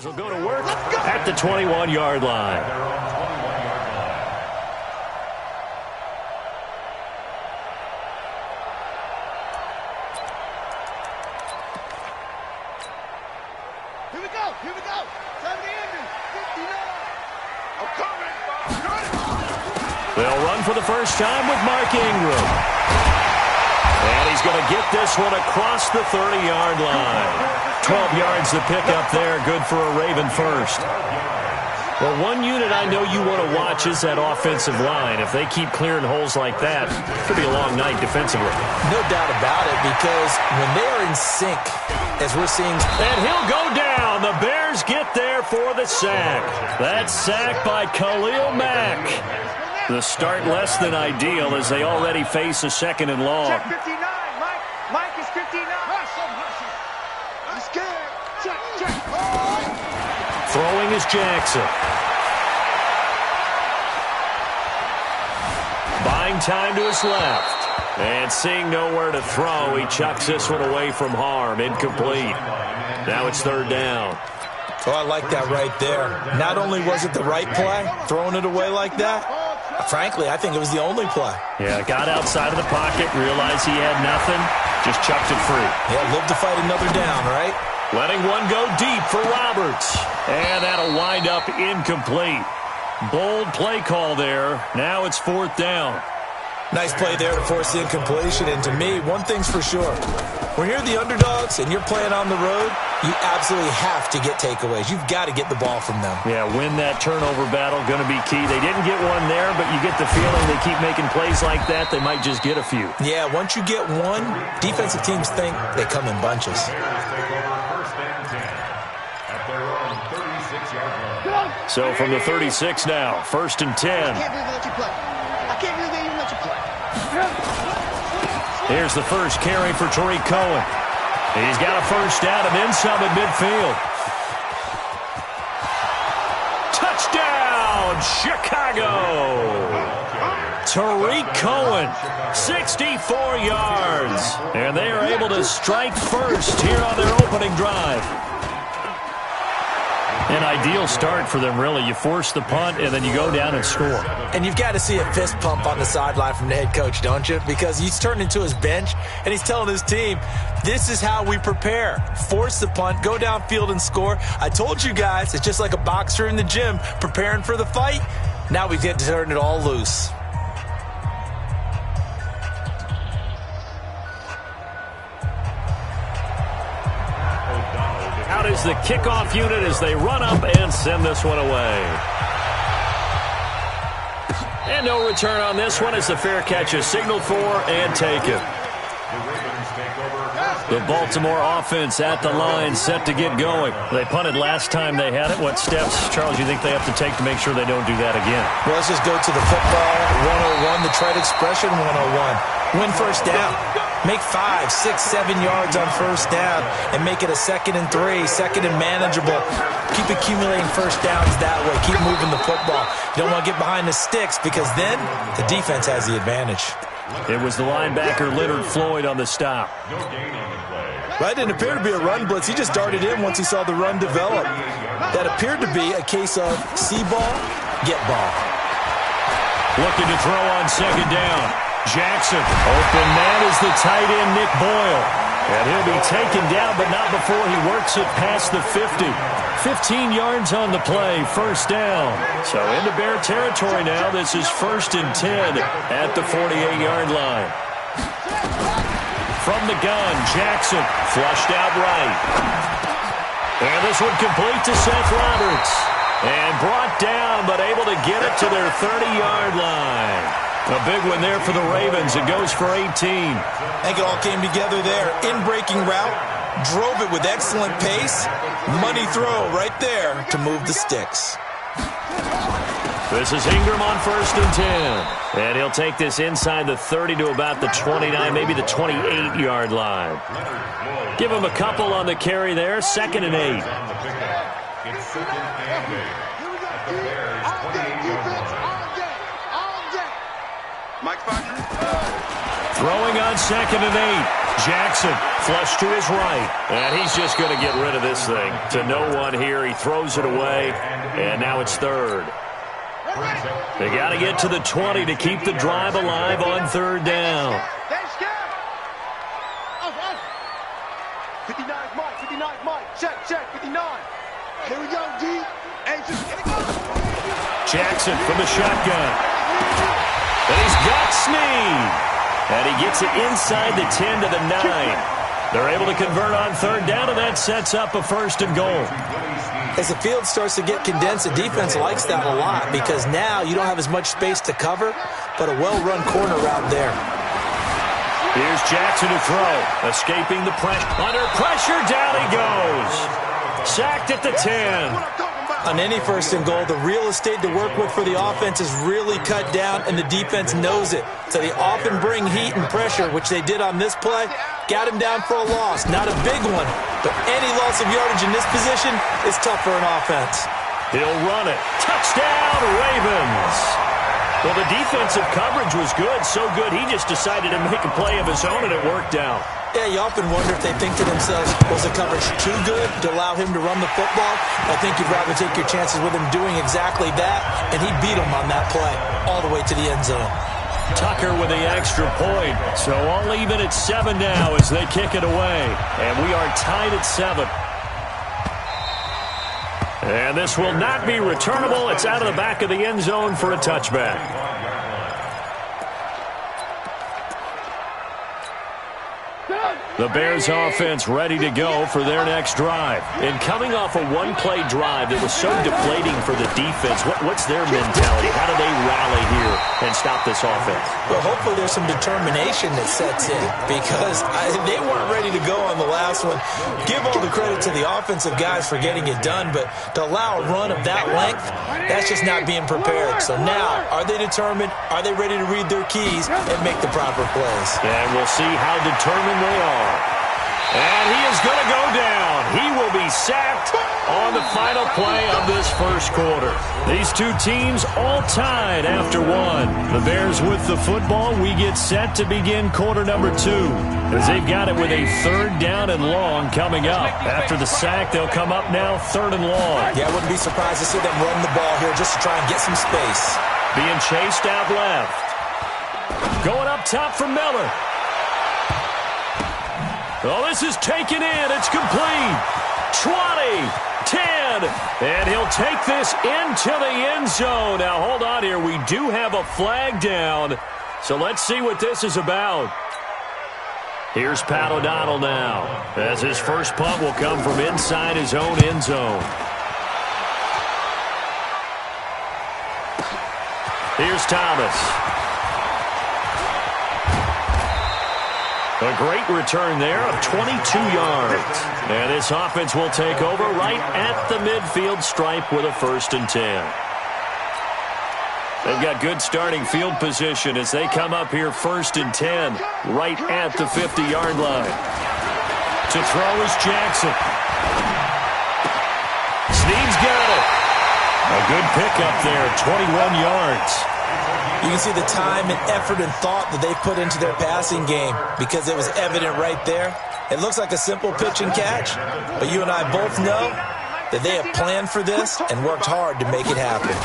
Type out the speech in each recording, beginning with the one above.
Will go to work at the 21-yard line. Here we go. Time to end it. 59. I'm coming. They'll run for the first time with Mark Ingram. And he's going to get this one across the 30-yard line. 12 yards to pick up there. Good for a Raven first. Well, one unit I know you want to watch is that offensive line. If they keep clearing holes like that, it could be a long night defensively. No doubt about it, because when they are in sync, as we're seeing... And he'll go down. The Bears get there for the sack. That sack by Khalil Mack. The start less than ideal as they already face a second and long. Check 59. Mike is 59. I'm scared. Check. Throwing is Jackson. Buying time to his left. And seeing nowhere to throw, he chucks this one away from harm. Incomplete. Now it's third down. Oh, I like that right there. Not only was it the right play, throwing it away like that, frankly, I think it was the only play. Yeah, got outside of the pocket, realized he had nothing, just chucked it free. Yeah, live to fight another down, right? Letting one go deep for Roberts. And that'll wind up incomplete. Bold play call there. Now it's fourth down. Nice play there to force the incompletion. And to me, one thing's for sure. When you're the underdogs and you're playing on the road, you absolutely have to get takeaways. You've got to get the ball from them. Yeah, win that turnover battle, going to be key. They didn't get one there, but you get the feeling they keep making plays like that, they might just get a few. Yeah, once you get one, defensive teams think they come in bunches. So from the 36 now, first and 10. I can't believe they let you play. I can't believe they even let you play. Here's the first carry for Tariq Cohen. He's got a first down and then some at midfield. Touchdown, Chicago! Tariq Cohen, 64 yards. And they are able to strike first here on their opening drive. An ideal start for them, really. You force the punt, and then you go down and score. And you've got to see a fist pump on the sideline from the head coach, don't you? Because he's turned into his bench, and he's telling his team, this is how we prepare. Force the punt, go downfield and score. I told you guys, it's just like a boxer in the gym preparing for the fight. Now we get to turn it all loose. Out is the kickoff unit as they run up and send this one away. And no return on this one as the fair catch is signaled for and taken. The Baltimore offense at the line, set to get going. They punted last time they had it. What steps, Charles, you think they have to take to make sure they don't do that again? Well, let's just go to the football 101, the trade expression 101. Win first down. Make 5, 6, 7 yards on first down and make it a 2nd and 3, second and manageable. Keep accumulating first downs that way. Keep moving the football. You don't want to get behind the sticks because then the defense has the advantage. It was the linebacker Leonard Floyd on the stop. That didn't appear to be a run blitz. He just darted in once he saw the run develop. That appeared to be a case of see ball, get ball. Looking to throw on second down. Jackson, open man is the tight end Nick Boyle. And he'll be taken down, but not before he works it past the 50. 15 yards on the play, first down. So into Bear territory now. This is first and 10 at the 48-yard line. From the gun, Jackson flushed out right. And this one complete to Seth Roberts. And brought down, but able to get it to their 30-yard line. A big one there for the Ravens. It goes for 18. I think it all came together there. In-breaking route, drove it with excellent pace. Money throw right there to move the sticks. This is Ingram on first and 10. And he'll take this inside the 30 to about the 29, maybe the 28-yard line. Give him a couple on the carry there, 2nd and 8. Mike Partner. Throwing on 2nd and 8. Jackson, flush to his right. And he's just going to get rid of this thing. To no one here. He throws it away. And now it's third. They got to get to the 20 to keep the drive alive on third down. 59 Mike, 59 Mike. Check, 59. Here we go, D. Hey, just get it. Jackson from the shotgun. And he's got Snead. And he gets it inside the 10 to the 9. They're able to convert on third down, and that sets up a first and goal. As the field starts to get condensed, the defense likes that a lot because now you don't have as much space to cover, but a well-run corner route there. Here's Jackson to throw. Escaping the pressure. Under pressure, down he goes. Sacked at the 10. On any first and goal, the real estate to work with for the offense is really cut down, and the defense knows it. So they often bring heat and pressure, which they did on this play. Got him down for a loss. Not a big one, but any loss of yardage in this position is tough for an offense. He'll run it. Touchdown, Ravens. Well, the defensive coverage was good, so good he just decided to make a play of his own, and it worked out. Yeah, you often wonder if they think to themselves, was the coverage too good to allow him to run the football? I think you'd rather take your chances with him doing exactly that, and he beat him on that play all the way to the end zone. Tucker with the extra point. So all even at 7 now as they kick it away. And we are tied at 7. And this will not be returnable. It's out of the back of the end zone for a touchback. The Bears offense ready to go for their next drive. And coming off a one-play drive that was so deflating for the defense, what's their mentality? How do they rally here and stop this offense? Well, hopefully there's some determination that sets in because they weren't ready to go on the last one. Give all the credit to the offensive guys for getting it done, but to allow a run of that length, that's just not being prepared. So now, are they determined? Are they ready to read their keys and make the proper plays? And we'll see how determined they are. And he is going to go down. He will be sacked on the final play of this first quarter. These two teams all tied after one. The Bears with the football. We get set to begin quarter number 2 as they've got it with a third down and long coming up. After the sack, they'll come up now third and long. Yeah, I wouldn't be surprised to see them run the ball here just to try and get some space. Being chased out left. Going up top for Miller. Oh, this is taken in. It's complete. 20, 10, and he'll take this into the end zone. Now, hold on here. We do have a flag down, so let's see what this is about. Here's Pat O'Donnell now, as his first punt will come from inside his own end zone. Here's Thomas. A great return there of 22 yards. And this offense will take over right at the midfield stripe with a 1st and 10. They've got good starting field position as they come up here 1st and 10 right at the 50-yard line. To throw is Jackson. Snead's got it. A good pickup there, 21 yards. You can see the time and effort and thought that they've put into their passing game because it was evident right there. It looks like a simple pitch and catch, but you and I both know that they have planned for this and worked hard to make it happen.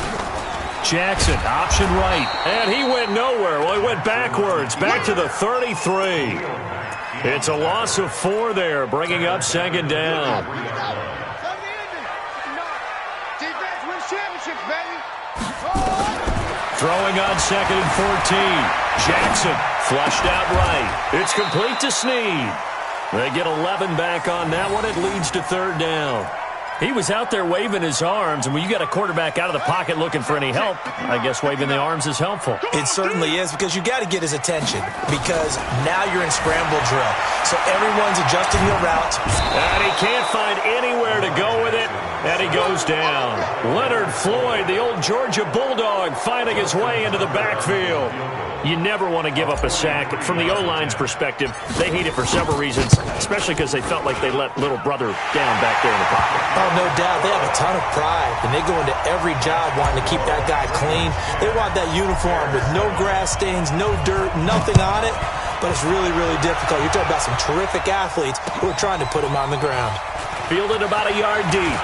Jackson, option right, and he went nowhere. Well, he went backwards, back to the 33. It's a loss of 4 there, bringing up 2nd down. Defense wins championships, baby. Throwing on 2nd and 14. Jackson flushed out right. It's complete to Snead. They get 11 back on that one. It leads to 3rd down. He was out there waving his arms, and when you got a quarterback out of the pocket looking for any help, I guess waving the arms is helpful. It certainly is because you got to get his attention because now you're in scramble drill. So everyone's adjusting their routes. And he can't find anywhere to go with it, and he goes down. Leonard Floyd, the old Georgia Bulldog, finding his way into the backfield. You never want to give up a sack. From the O-line's perspective, they hate it for several reasons, especially because they felt like they let little brother down back there in the pocket. Oh, no doubt. They have a ton of pride, and they go into every job wanting to keep that guy clean. They want that uniform with no grass stains, no dirt, nothing on it. But it's really, really difficult. You're talking about some terrific athletes who are trying to put him on the ground. Fielded about a yard deep.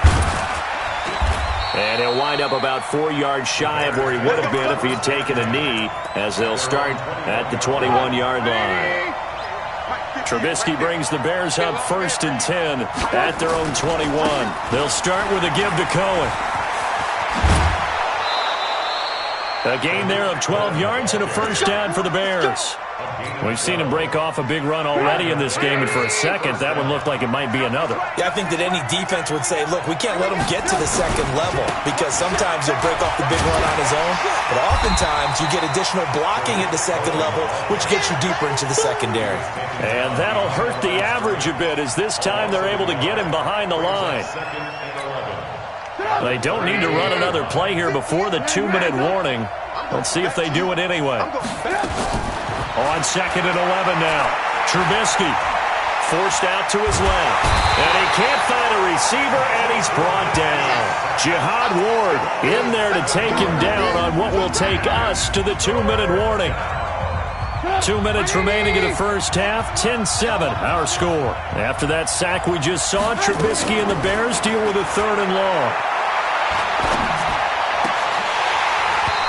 And he'll wind up about 4 yards shy of where he would have been if he had taken a knee, as they'll start at the 21-yard line. Trubisky brings the Bears up 1st and 10 at their own 21. They'll start with a give to Cohen. A gain there of 12 yards and a first down for the Bears. We've seen him break off a big run already in this game, and for a second, that one looked like it might be another. Yeah, I think that any defense would say, look, we can't let him get to the second level, because sometimes he'll break off the big run on his own, but oftentimes you get additional blocking at the second level, which gets you deeper into the secondary. And that'll hurt the average a bit, as this time they're able to get him behind the line. They don't need to run another play here before the 2-minute warning. Let's see if they do it anyway. On 2nd and 11 now. Trubisky forced out to his left. And he can't find a receiver, and he's brought down. Jihad Ward in there to take him down on what will take us to the 2-minute warning. 2 minutes remaining in the first half. 10-7, our score. After that sack we just saw, Trubisky and the Bears deal with a 3rd and long.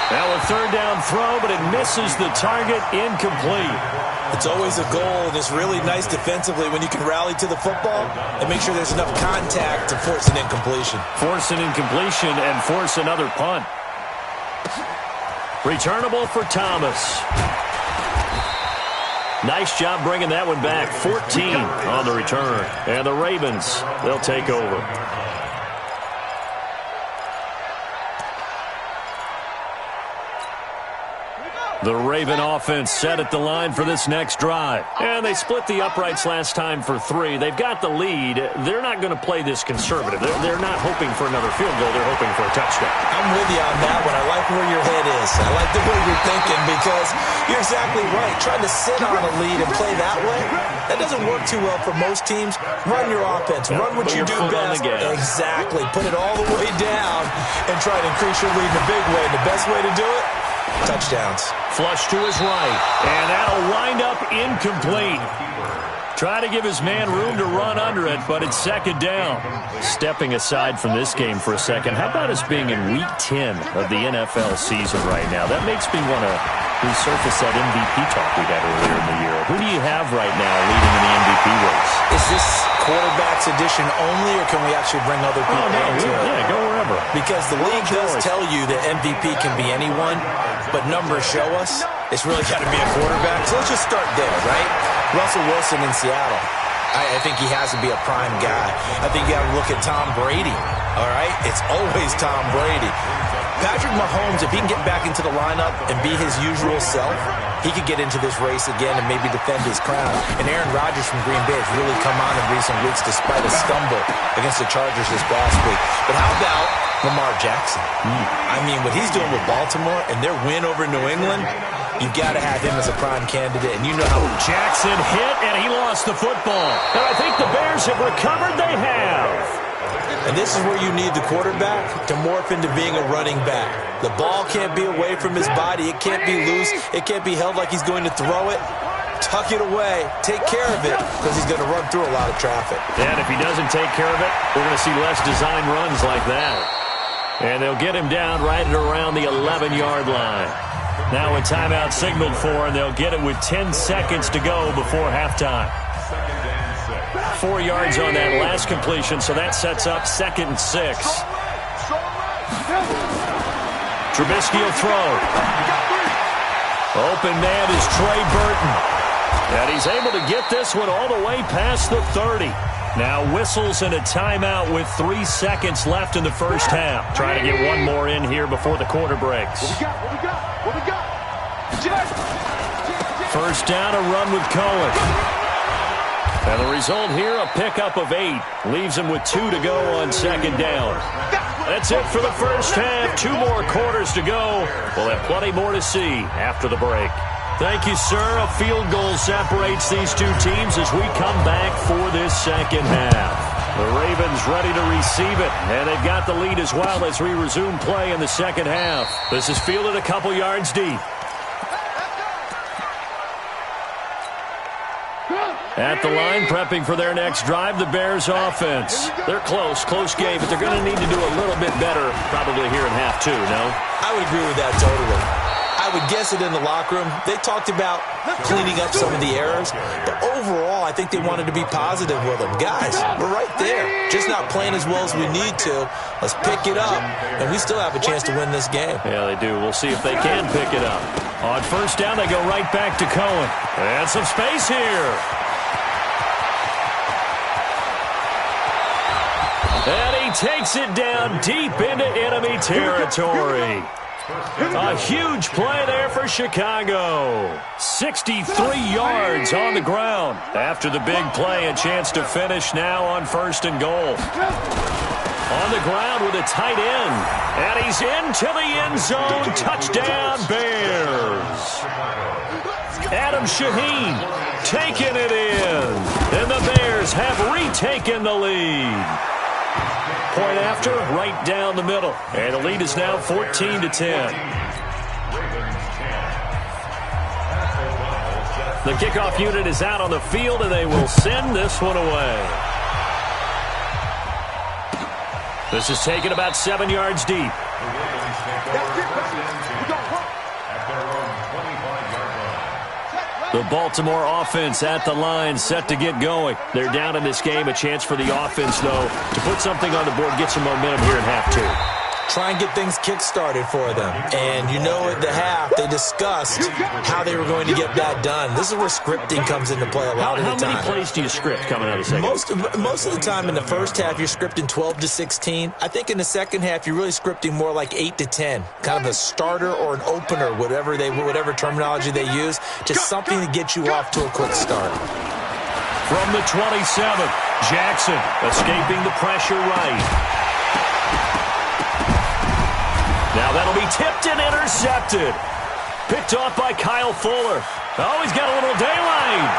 Now a 3rd down throw, but it misses the target, incomplete. It's always a goal, and it's really nice defensively when you can rally to the football and make sure there's enough contact to force an incompletion. Force an incompletion and force another punt. Returnable for Thomas. Nice job bringing that one back. 14 on the return. And the Ravens, they'll take over. The Raven offense set at the line for this next drive. And they split the uprights last time for 3. They've got the lead. They're not going to play this conservative. They're not hoping for another field goal. They're hoping for a touchdown. I'm with you on that one. I like where your head is. I like the way you're thinking, because you're exactly right. Trying to sit on a lead and play that way, that doesn't work too well for most teams. Run your offense. Run what you do best. Exactly. Put it all the way down and try to increase your lead in a big way. The best way to do it? Touchdowns. Flush to his right, and that'll wind up incomplete. Try to give his man room to run under it, but it's 2nd down. Stepping aside from this game for a second, how about us being in Week 10 of the NFL season right now? That makes me want to resurface that MVP talk we had earlier in the year. Who do you have right now leading in the MVP race? Is this quarterbacks edition only, or can we actually bring other people into it? Yeah, go wherever. Because the league does tell you that MVP can be anyone, but numbers show us it's really got to be a quarterback. So let's just start there, right? Russell Wilson in Seattle. I think he has to be a prime guy. I think you got to look at Tom Brady, all right? It's always Tom Brady. Patrick Mahomes, if he can get back into the lineup and be his usual self, he could get into this race again and maybe defend his crown. And Aaron Rodgers from Green Bay has really come on in recent weeks despite a stumble against the Chargers this past week. But how about Lamar Jackson? I mean, what he's doing with Baltimore and their win over New England, you've got to have him as a prime candidate. And you know how Jackson hit, and he lost the football. And I think the Bears have recovered. They have. And this is where you need the quarterback to morph into being a running back. The ball can't be away from his body. It can't be loose. It can't be held like he's going to throw it. Tuck it away. Take care of it, because he's going to run through a lot of traffic. And if he doesn't take care of it, we're going to see less design runs like that. And they'll get him down right at around the 11-yard line. Now a timeout signaled for, and they'll get it with 10 seconds to go before halftime. 4 yards on that last completion, so that sets up 2nd and 6. Trubisky will throw. Open man is Trey Burton. And he's able to get this one all the way past the 30. Now whistles and a timeout with 3 seconds left in the first half. Trying to get one more in here before the quarter breaks. What we got? First down, a run with Cohen. And the result here, a pickup of 8. Leaves him with 2 to go on 2nd down. That's it for the first half. 2 more quarters to go. We'll have plenty more to see after the break. Thank you, sir. A field goal separates these two teams as we come back for this second half. The Ravens ready to receive it, and they've got the lead as well as we resume play in the second half. This is fielded a couple yards deep. At the line, prepping for their next drive, the Bears offense. They're close game, but they're going to need to do a little bit better probably here in half 2, no? I would agree with that totally. I would guess it in the locker room. They talked about cleaning up some of the errors, but overall, I think they wanted to be positive with them. Guys, we're right there. Just not playing as well as we need to. Let's pick it up, and we still have a chance to win this game. Yeah, they do. We'll see if they can pick it up. On first down, they go right back to Cohen. And some space here. And he takes it down deep into enemy territory. A huge play there for Chicago. 63 yards on the ground. After the big play, a chance to finish now on first and goal. On the ground with a tight end. And he's into the end zone. Touchdown, Bears. Adam Shaheen taking it in. And the Bears have retaken the lead. Point after, right down the middle. And the lead is now 14-10. The kickoff unit is out on the field, and they will send this one away. This is taken about 7 yards deep. The Baltimore offense at the line, set to get going. They're down in this game. A chance for the offense, though, to put something on the board, get some momentum here in half 2. Try and get things kick-started for them. And you know at the half, they discussed how they were going to get that done. This is where scripting comes into play a lot of the time. How many plays do you script coming out of the second? Most of the time in the first half, you're scripting 12 to 16. I think in the second half, you're really scripting more like 8 to 10. Kind of a starter or an opener, whatever terminology they use. Just something to get you off to a quick start. From the 27, Jackson escaping the pressure right. Now that'll be tipped and intercepted. Picked off by Kyle Fuller. Oh, he's got a little daylight.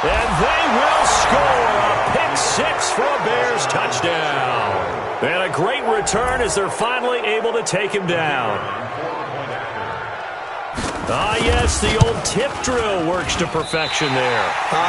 And they will score a pick 6 for a Bears touchdown. And a great return as they're finally able to take him down. Ah, yes, the old tip drill works to perfection there.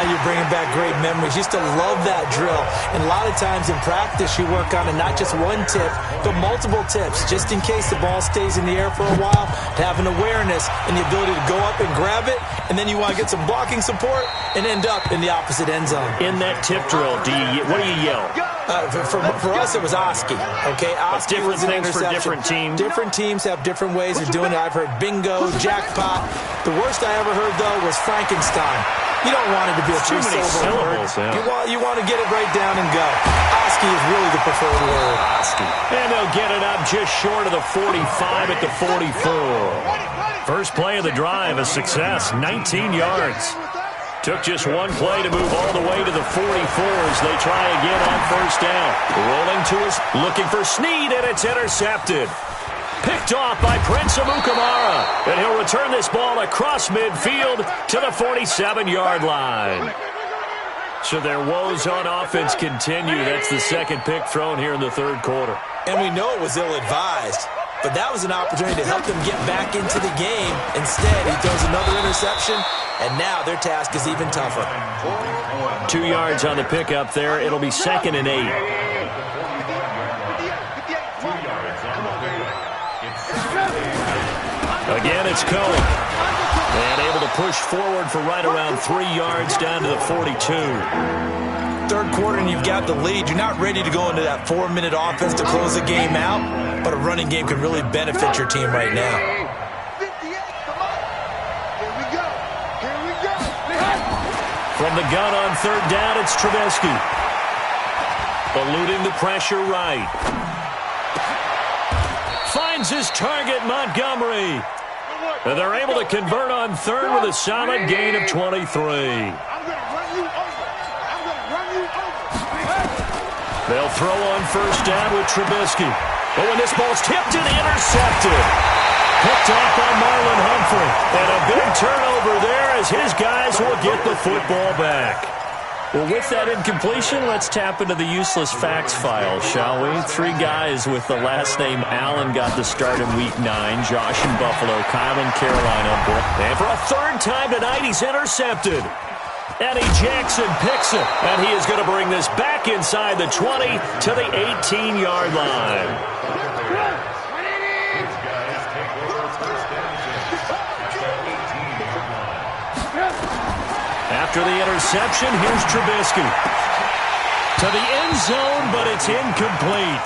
You're bringing back great memories. Used to love that drill. And a lot of times in practice, you work on it, not just one tip, but multiple tips, just in case the ball stays in the air for a while, to have an awareness and the ability to go up and grab it, and then you want to get some blocking support and end up in the opposite end zone. In that tip drill, what do you yell? For us, it was Oski. Okay, Oski was an interception. For different teams. Different teams have different ways of doing it. I've heard bingo, jackpot. The worst I ever heard, though, was Frankenstein. You don't want it to be a three-syllable word. Yeah. You want to get it right down and go. Oski is really the preferred word. Oski. And they'll get it up just short of the 45 at the 44. First play of the drive, a success, 19 yards. Took just one play to move all the way to the 44s. They try again on first down. Rolling to us, looking for Snead, and it's intercepted. Picked off by Prince Amukamara. And he'll return this ball across midfield to the 47-yard line. So their woes on offense continue. That's the second pick thrown here in the third quarter. And we know it was ill-advised. But that was an opportunity to help them get back into the game. Instead, he throws another interception, and now their task is even tougher. 2 yards on the pickup there. It'll be 2nd and 8. Again, it's Cohen. And able to push forward for right around 3 yards down to the 42. Third quarter and you've got the lead. You're not ready to go into that 4-minute offense to close the game out, but a running game can really benefit your team right now. From the gun on third down, it's Trubisky. Eluding the pressure right. Finds his target, Montgomery. And they're able to convert on third with a solid gain of 23. They'll throw on first down with Trubisky. But when this ball's tipped and intercepted. Picked off by Marlon Humphrey. And a big turnover there as his guys will get the football back. Well, with that incompletion, let's tap into the useless facts file, shall we? 3 guys with the last name Allen got the start in Week 9. Josh in Buffalo, Kyle in Carolina. And for a third time tonight, he's intercepted. Eddie Jackson picks it. And he is going to bring this back inside the 20 to the 18-yard line. After the interception, here's Trubisky. To the end zone, but it's incomplete.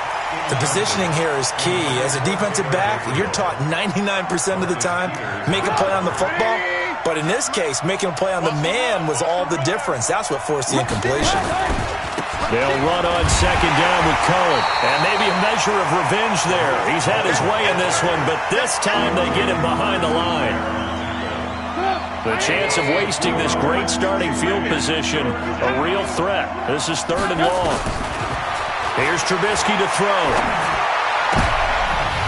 The positioning here is key. As a defensive back, you're taught 99% of the time, make a play on the football. But in this case, making a play on the man was all the difference. That's what forced the incompletion. They'll run on second down with Cohen. And maybe a measure of revenge there. He's had his way in this one, but this time they get him behind the line. The chance of wasting this great starting field position, a real threat. This is third and long. Here's Trubisky to throw.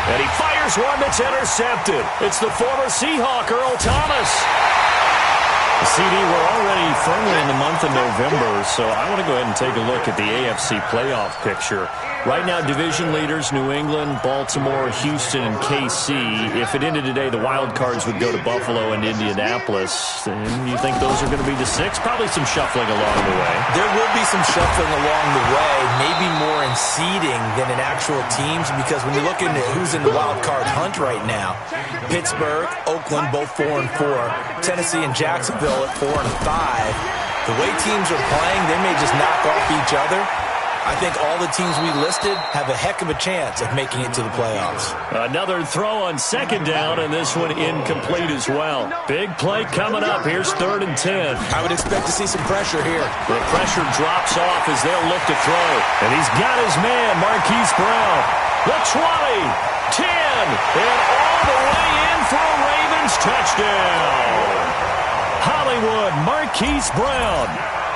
And he fires one that's intercepted. It's the former Seahawk, Earl Thomas. CD, we're already firmly in the month of November, so I want to go ahead and take a look at the AFC playoff picture. Right now, division leaders, New England, Baltimore, Houston, and KC. If it ended today, the wild cards would go to Buffalo and Indianapolis. And you think those are going to be the 6? Probably some shuffling along the way. There will be some shuffling along the way, maybe more in seeding than in actual teams, because when you look into who's in the wild card hunt right now, Pittsburgh, Oakland, both 4-4, Tennessee and Jacksonville at 4-5. The way teams are playing, they may just knock off each other. I think all the teams we listed have a heck of a chance of making it to the playoffs. Another throw on second down, and this one incomplete as well. Big play coming up. Here's 3rd and 10. I would expect to see some pressure here. The pressure drops off as they'll look to throw. And he's got his man, Marquise Brown. The 20, 10, and all the way in for a Ravens touchdown. Hollywood, Marquise Brown,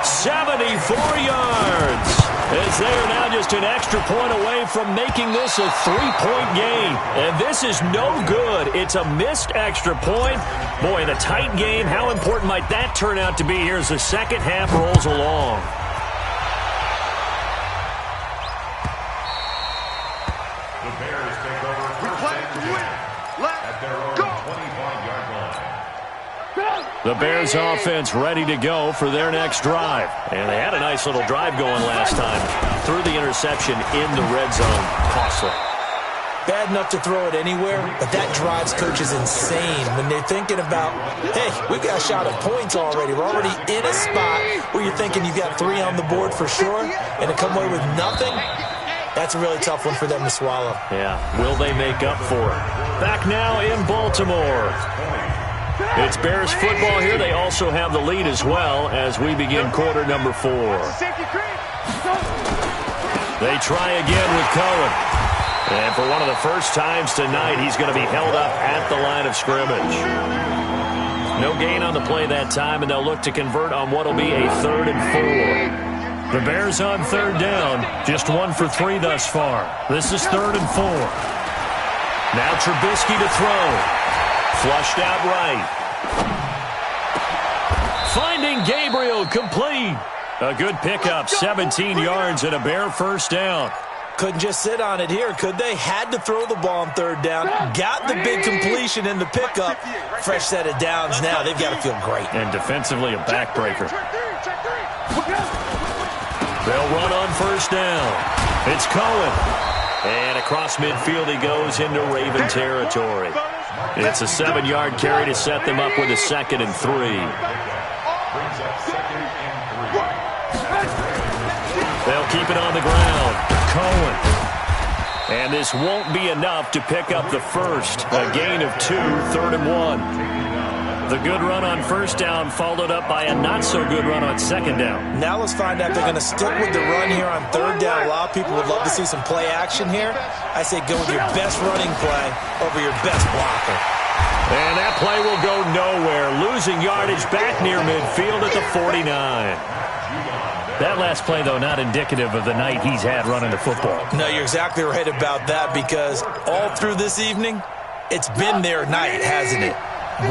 74 yards. As they are now just an extra point away from making this a 3-point game. And this is no good. It's a missed extra point. Boy, in a tight game, how important might that turn out to be here as the second half rolls along? The Bears take over first and 10 at their own 25-yard line. The Bears offense ready to go for their next drive. And they had a nice little drive going last time. Threw the interception in the red zone. Costly. Bad enough to throw it anywhere, but that drives coaches insane when they're thinking about, hey, we got a shot at points already. We're already in a spot where you're thinking you got 3 on the board for sure, and to come away with nothing, that's a really tough one for them to swallow. Yeah, will they make up for it? Back now in Baltimore. It's Bears football here. They also have the lead as well as we begin quarter number 4. They try again with Cohen. And for one of the first times tonight, he's going to be held up at the line of scrimmage. No gain on the play that time, and they'll look to convert on what will be a 3rd and 4. The Bears on 3rd down, just 1 for 3 thus far. This is 3rd and 4. Now Trubisky to throw. Flushed out right. Finding Gabriel complete. A good pickup, 17 yards and a Bear first down. Couldn't just sit on it here, could they? Had to throw the ball on 3rd down. Got the big completion in the pickup. Fresh set of downs now. They've got to feel great. And defensively a backbreaker. They'll run on first down. It's Cohen. And across midfield he goes into Raven territory. It's a 7-yard carry to set them up with a 2nd and 3. They'll keep it on the ground. Cohen. And this won't be enough to pick up the first. A gain of 2, 3rd and 1. The good run on first down followed up by a not-so-good run on second down. Now let's find out if they're going to stick with the run here on 3rd down. A lot of people would love to see some play action here. I say go with your best running play over your best blocker. And that play will go nowhere. Losing yardage back near midfield at the 49. That last play, though, not indicative of the night he's had running the football. No, you're exactly right about that, because all through this evening, it's been their night, hasn't it?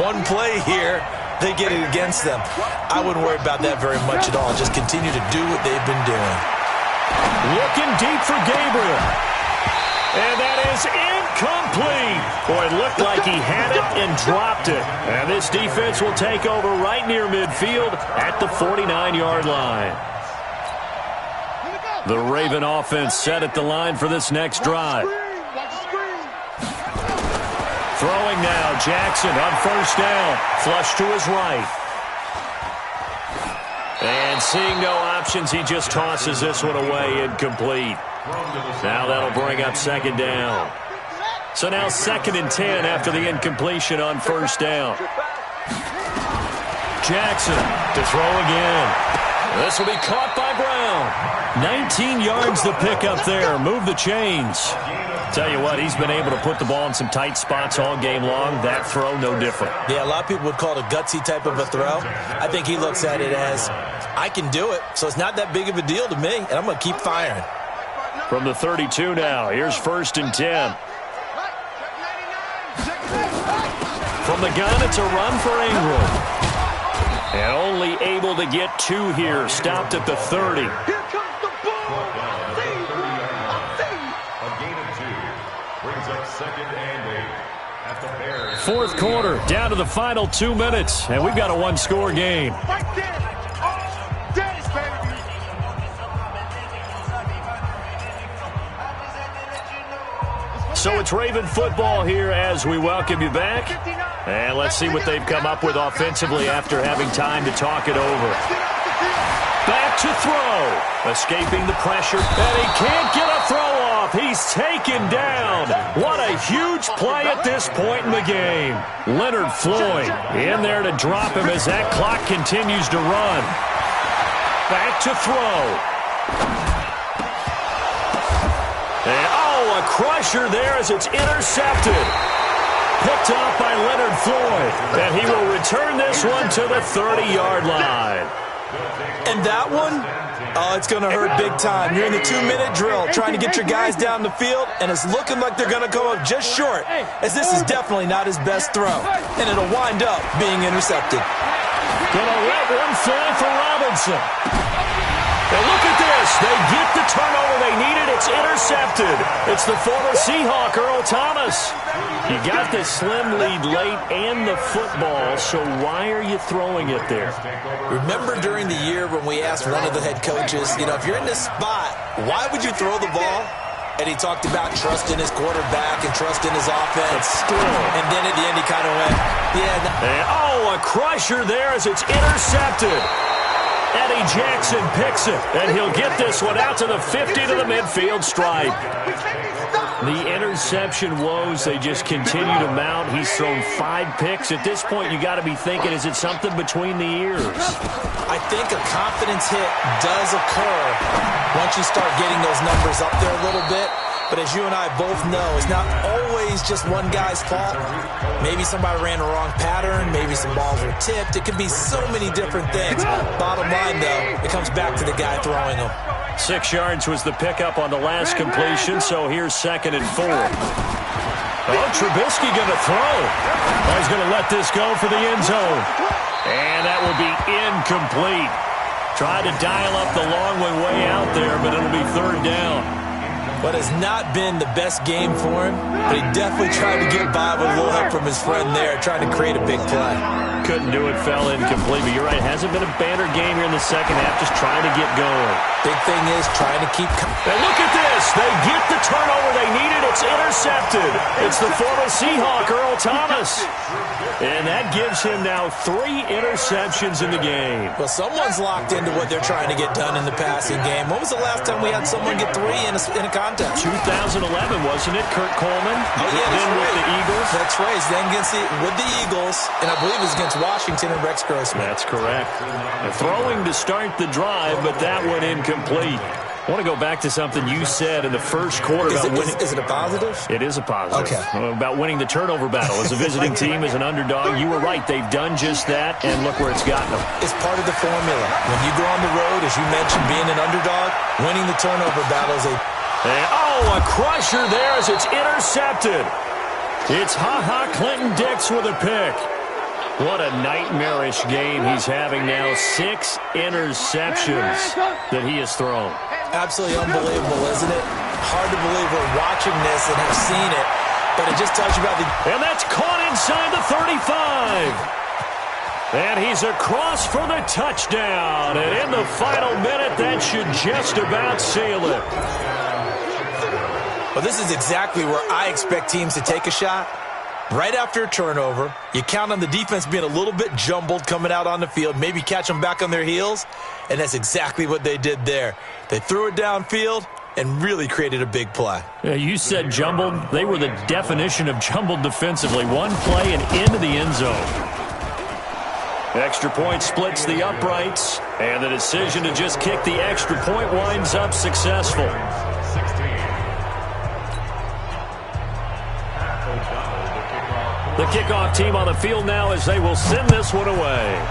One play here, they get it against them. I wouldn't worry about that very much at all. Just continue to do what they've been doing. Looking deep for Gabriel. And that is incomplete. Boy, it looked like he had it and dropped it. And this defense will take over right near midfield at the 49-yard line. The Raven offense set at the line for this next drive. Throwing now, Jackson on first down. Flush to his right. And seeing no options, he just tosses this one away, incomplete. Now that'll bring up second down. So now 2nd and 10 after the incompletion on first down. Jackson to throw again. This will be caught by Brown. 19 yards the pick up there. Move the chains. Tell you what, he's been able to put the ball in some tight spots all game long. That throw, no different. Yeah, a lot of people would call it a gutsy type of a throw. I think he looks at it as, I can do it, so it's not that big of a deal to me, and I'm going to keep firing. From the 32 now, here's 1st and 10. From the gun, it's a run for Ingram. And only able to get 2 here. Stopped at the 30. Here comes the ball. A gain of 2 brings up 2nd and 8 at the Bears. 4th quarter, down to the final 2 minutes, and we've got a 1-score game. Right there. Oh, Dennis, baby. So it's Raven football here as we welcome you back. And let's see what they've come up with offensively after having time to talk it over. Back to throw. Escaping the pressure. And he can't get a throw off. He's taken down. What a huge play at this point in the game. Leonard Floyd in there to drop him as that clock continues to run. Back to throw. And, a crusher there as it's intercepted. Picked off by Leonard Floyd. And he will return this one to the 30-yard line. And that one, it's going to hurt big time. You're in the 2-minute drill trying to get your guys down the field, and it's looking like they're going to come up just short, as this is definitely not his best throw. And it'll wind up being intercepted. Gonna let one fly for Robinson. And look at this. They get the turnover they needed. It's intercepted. It's the former Seahawk, Earl Thomas. You got the slim lead late and the football, so why are you throwing it there? Remember during the year when we asked one of the head coaches, if you're in this spot, why would you throw the ball? And he talked about trusting his quarterback and trusting his offense. And then at the end he kind of went, a crusher there as it's intercepted. Eddie Jackson picks it, and he'll get this one out to the 50 to the midfield stripe. The interception woes, they just continue to mount. He's thrown 5 picks. At this point, you got to be thinking, is it something between the ears? I think a confidence hit does occur once you start getting those numbers up there a little bit. But as you and I both know, it's not always just one guy's fault. Maybe somebody ran the wrong pattern. Maybe some balls were tipped. It could be so many different things. Bottom line, though, it comes back to the guy throwing them. 6 yards was the pickup on the last completion, so here's 2nd and 4. Trubisky going to throw. He's going to let this go for the end zone. And that will be incomplete. Tried to dial up the long way out there, but it'll be 3rd down. What has not been the best game for him, but he definitely tried to get by with a little help from his friend there, trying to create a big play. Couldn't do it, fell incomplete, but you're right, it hasn't been a banner game here in the second half, just trying to get going. Big thing is trying to keep... And look at this, they get the turnover they needed, it's intercepted. It's the former Seahawk, Earl Thomas. And that gives him now 3 interceptions in the game. Well, someone's locked into what they're trying to get done in the passing game. When was the last time we had someone get 3 in a contest? 2011, wasn't it? Kurt Coleman. Oh, yeah, then right. with the Eagles. That's right. Then with the Eagles, and I believe it was against Washington and Rex Grossman. That's correct. Throwing to start the drive, but that one incomplete. I want to go back to something you said in the first quarter about winning. Is it a positive? It is a positive. Okay. About winning the turnover battle. As a visiting team, as an underdog, you were right. They've done just that, and look where it's gotten them. It's part of the formula. When you go on the road, as you mentioned, being an underdog, winning the turnover battle is a... And, a crusher there as it's intercepted. It's Ha-Ha Clinton-Dix with a pick. What a nightmarish game he's having now. 6 interceptions that he has thrown. Absolutely unbelievable, isn't it? Hard to believe we're watching this and have seen it, but it just tells you about the... And that's caught inside the 35. And he's across for the touchdown. And in the final minute, that should just about seal it. Well, this is exactly where I expect teams to take a shot. Right after a turnover, you count on the defense being a little bit jumbled coming out on the field, maybe catch them back on their heels, and that's exactly what they did there. They threw it downfield and really created a big play. Yeah, you said jumbled. They were the definition of jumbled defensively. One play and into the end zone. Extra point splits the uprights, and the decision to just kick the extra point winds up successful. The kickoff team on the field now as they will send this one away.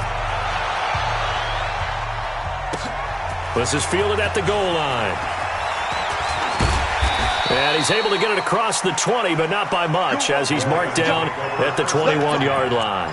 This is fielded at the goal line. And he's able to get it across the 20, but not by much, as he's marked down at the 21-yard line.